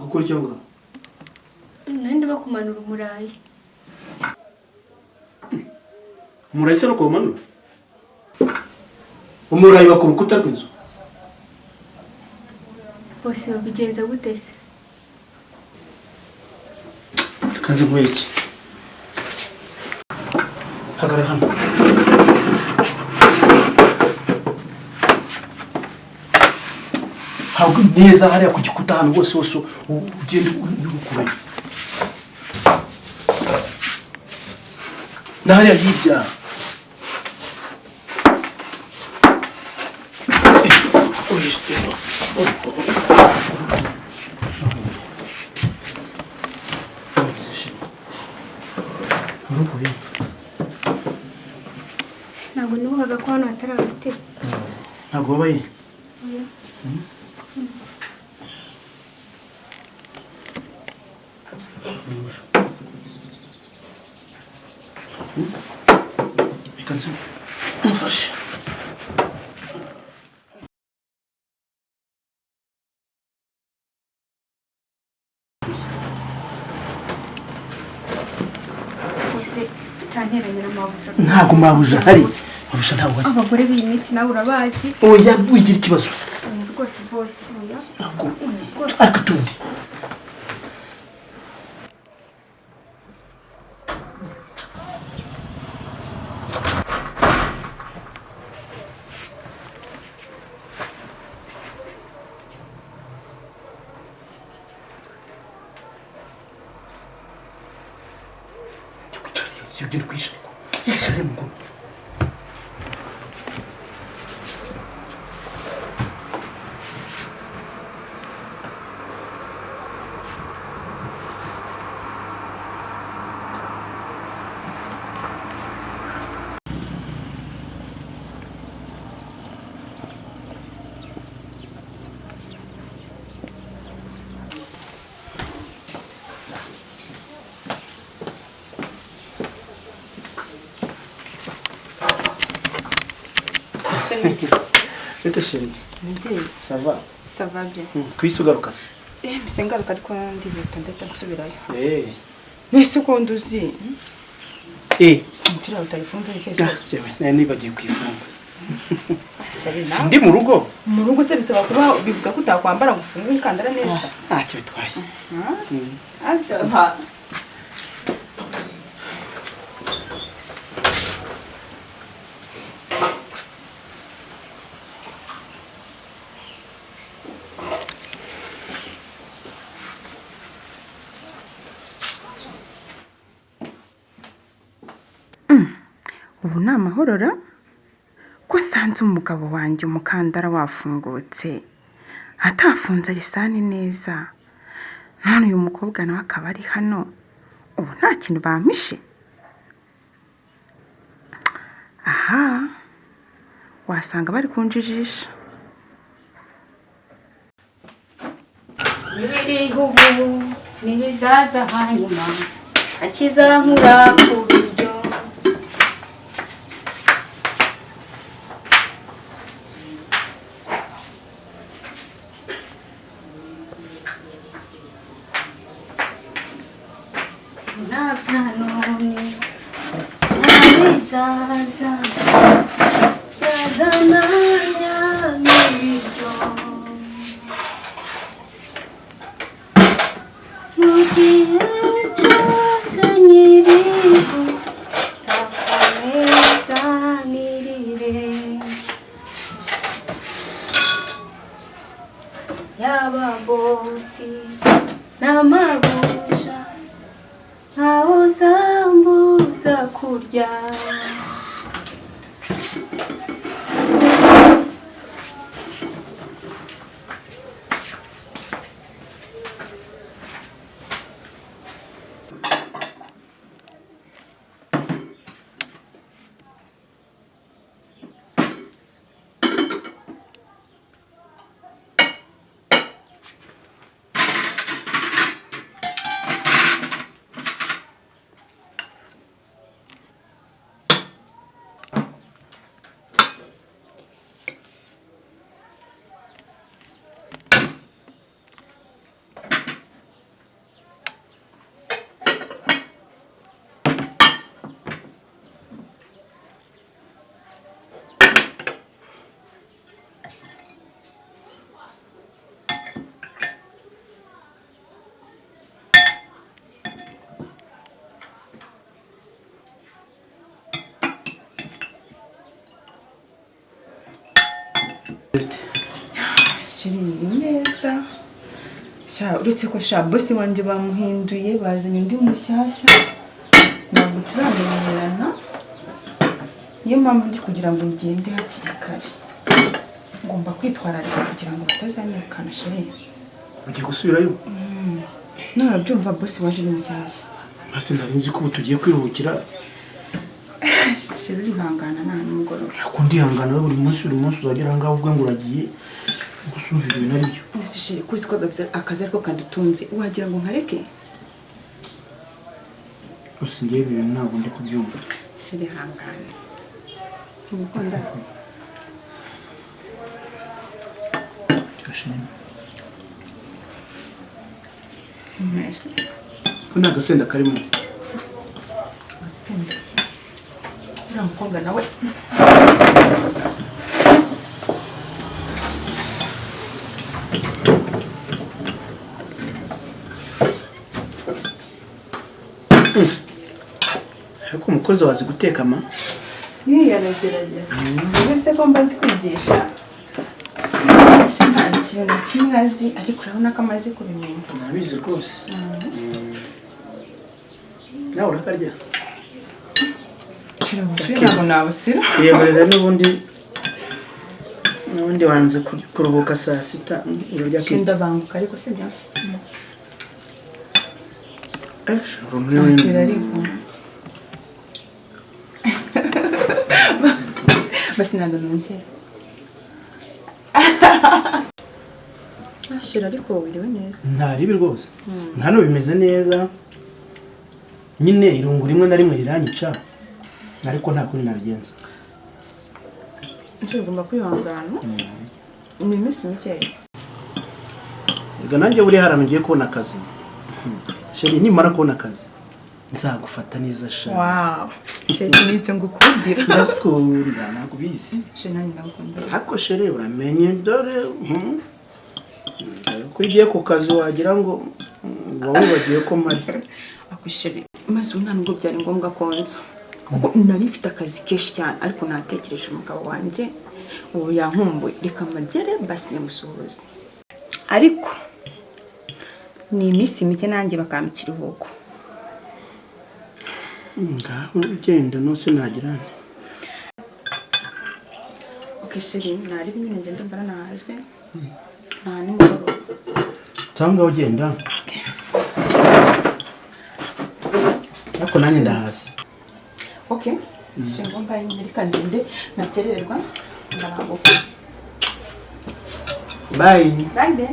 gukora icyo ngo nandi bakumanura umurayi. Umurayi se no kumanura? Umurayi bakora urukuta rw'inzu. Bose babigenza gute se? Kanze nkwereke. Hagarara hano. Habwo neza hariya ku gikuta hano hose ugende urukurayo. Nahariya hirya. Ntabwo nibukaga ko hano hatari agatebe. Ntabwo babaye? Bikanze mufashe. Ntabwo mabuja hari. Mabusha ntabwo. Abagore b'iminsi nawe urabazi. Oya wigira ikibazo. Rwose bose oya. Ntabwo. Akatundi. Yugire kwisha. Yishare mu ngo. Bete chérie. Ça va? Ça va bien. Kwisi ugaruka se? Mise ngaruka ariko ndihuta ndeta nsubirayo. Nese ko nduzi. Sintira utayifunze cyose. Nibagiye kwifunga. Sindi mu rugo. Mu rugo se bisaba kuba bivuga ko utakwambara gufunga ukandara neza. Ntacyo bitwaye. Ubu ni amahorora ko sanze umugabo wanjye umukandara wafungutse atafunze lisani neza none uyu mukobwa nawe akaba ari hano ubu nta kintu bamishe. Aha wasanga bari kunjijisha. Ibiriho ubu nibizaza hanyuma akizankura ku buryo none nabizaza byazana nyamibyo mu gihe cyose nyiriho nzakomeza nirire yaba bosi n'amabuja ntaho zambuza kurya. shiri neza uretse ko bosi wanjye bamuhinduye bazanye undi mushyashya ntabwo turamenyerana niyo mpamvu ndi kugira ngo ngende hakiri kare ngomba kwitwararika kugira ngo batazanyirukana shiri ugiye gusubirayo narabyumva bosi waje ni mushyashya hasi nari nzi ko ubu tugiye kwiruhukira shiri urihangana nta n'umugoroba ko ndihangana buri munsi uzagera ahangaha ubwo ngo uragiye gusumvira ibintu ari byo ese shiri kuzi ko akazi ariko kadutunze wagira ngo nkareke gusa ngewe ibi bintu ntabwo ndi kubyumva shiri hangana simukunda gashini merci ko nta gasenda karimo gasenda uriya mukobwa nawe ariko umukozi wazi guteka ama yaragerageza sinzi ko mba nzi kwigisha nta kintu na kimwe azi ariko urabona ko amaze kubimenya nabizi rwose nawe urakarya ntabwo nabusira yemerera n'ubundi wanze kuruhuka saa sita urarya shinda banguka ariko sibyo rumwe ariko basi ntabwo nongera shira ariko wiriwe neza ntaribi rwose hano bimeze neza nyine irungu rimwe na rimwe riranyica ariko nta kundi nabigenza icyo ugomba kwihangana ni iminsi mikeya reka nanjye buriya hano ngiye kubona akazi sheri nimara kubona akazi nzagufata neza sha wow sheri n'icyo ngukundira ndakunda ntabwo ubizi sheri nanjye ndagukundira ariko sheri uramenye dore ko ugiye ku kazi wagira ngo wowe bagiye ko mari ako sheri maze ubu nta nubwo byari ngombwa ko nza kuko nari mfite akazi kenshi cyane ariko natekereje umugabo wanjye ubu yankumbuye reka magere basi nyamusuhuze ariko ni iminsi mike nanjye bakampa ikiruhuko ngaho ugenda nose nagirane okay sheri nari bimwe ngenda mbara nahaze nta nimugoroba cyangwa ugenda ariko nanjye ndahazi okay shingo mbaye muri kandinde nakererwa ndarambuka bye bye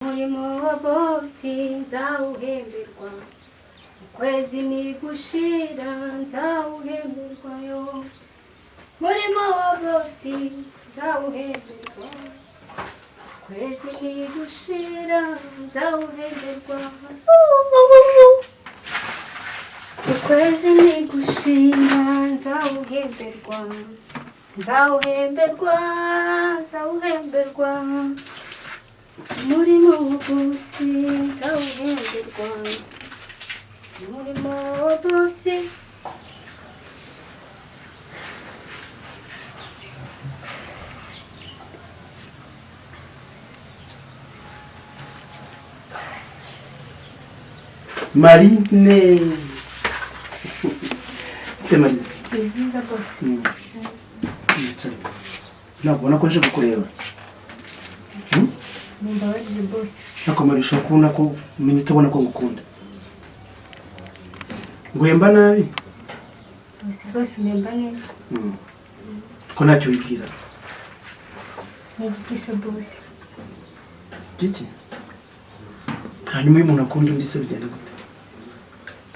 umurimo wa bosi nzawuhemberwa ukwezi nigushira nzawuhemberwa yo umurimo wa bosi nzawuhemberwa ukwezi nigushira nzawuhemberwa ukwezi nigushira nzawuhemberwa nzawuhemberwa umurimo wa bosi nzawuhemberwa umurimo wa bosi Marine Marine byiza bosi ntabwo ubona ko nje kukureba mumbabarire bosi nakomarisha kubona ko umenya utabona ko ngukunda nguhemba nabi bosi rwose umemba neza ko ntacyo wibwira ni igiki se bosi giki hanyuma iyo umuntu akunda undi se bigenda gute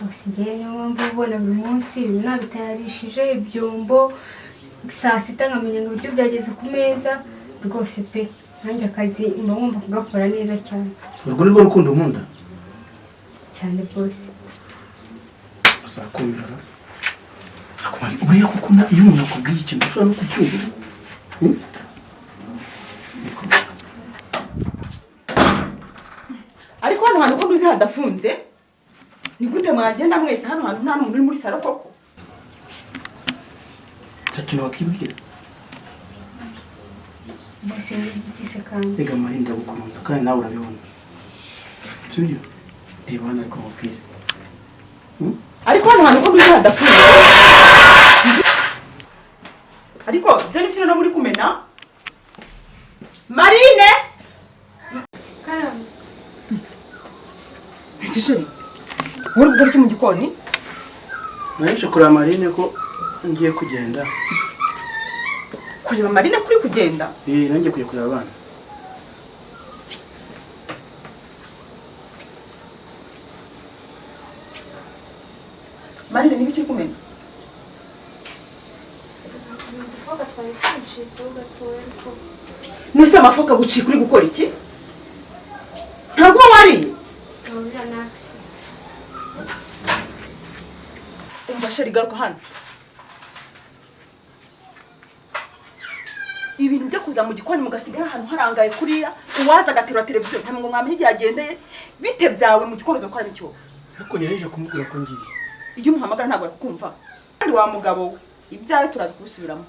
bosi njyewe niyo mpamvu ubona buri munsi ibintu nabitayarishije ibyombo saa sita nkamenya ngo ibiryo byageze ku meza rwose pe nanjye akazi mba ngomba kugakora neza cyane urwo ni rwo rukundo nkunda cyane bosi uzakumira uriya kuko iyo umuntu akubwiye ikintu ushobora no kucyumva. ariko hano hantu ko ntuzi hadafunze ni gute mwagenda mwese hano hantu nta n'umuntu uri muri salo koko? Nta kintu wakibwira. bose n'igikise kandi Rega Marinda gukunda kandi nawe urabibona. Sibyo? Reba hano ariko mubwire. ariko hano hantu ko ntuzi hadafunze ariko byo ni byo no muri kumena Marine karame Sisheri uri gukora iki mu gikoni? Nahishe kureba Marine ko ngiye kugenda. Kureba Marine kuri kugenda? Nanjye kujya kureba abana. Marine niba icyo kumena? Foka twari twinshitseho gatoya ariko Nuse amafoka gucika uri gukora iki? Ntabwo wariye? ntabwo naxi. Umva sheri garuka hano. Ibintu byo kuza mu gikoni mugasigara ahantu harangaye kuriya uwaza agaterura televiziyo nta ngo mwamenye igihe agendeye bite byawe mu gikoni zo gukora icyo. Ariko nyereje kumubwira ko ngiye. Iyo umuhamagara ntabwo arakumva. Kandi wa mugabo we ibyawe turaza kubisubiramo.